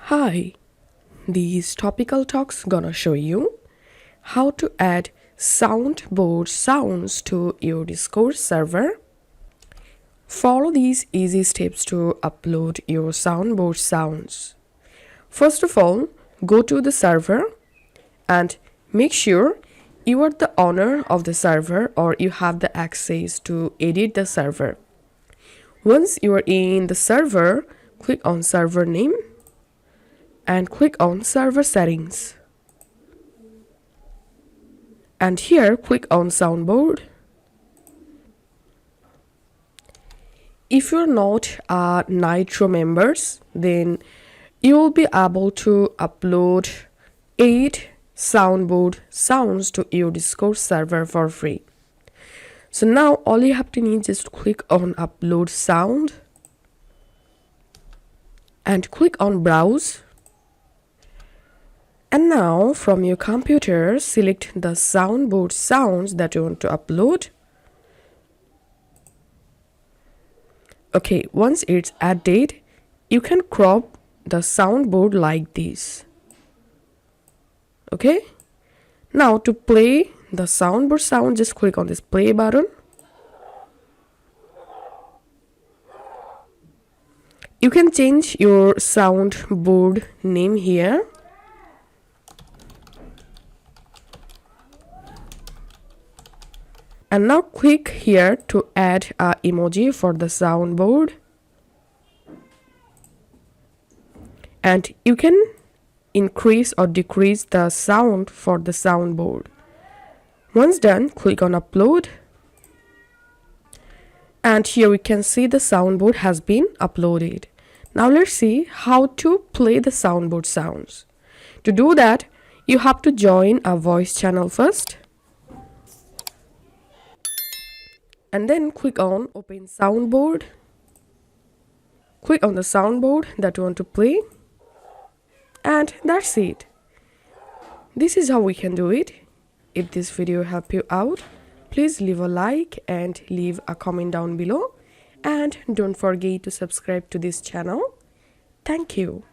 Hi, these topical talks gonna show you how to add soundboard sounds to your Discord server. Follow these easy steps to upload your soundboard sounds. First of all, go to the server and make sure you are the owner of the server or you have the access to edit the server. Once you are in the server, click on server name and click on server settings. And here click on soundboard. If you're not a Nitro members, then you will be able to upload 8 soundboard sounds to your Discord server for free. So now all you have to need is to click on upload sound and click on browse. And now from your computer, select the soundboard sounds that you want to upload. Okay, once it's added, you can crop the soundboard like this. Okay, now to play the soundboard sound, just click on this play button. You can change your soundboard name here. And now click here to add an emoji for the soundboard. And you can increase or decrease the sound for the soundboard. Once done, click on upload. And here we can see the soundboard has been uploaded. Now let's see how to play the soundboard sounds. To do that, you have to join a voice channel first. And then click on open soundboard. Click on the soundboard that you want to play. And that's it. This is how we can do it. If this video helped you out, please leave a like and leave a comment down below. And don't forget to subscribe to this channel. Thank you.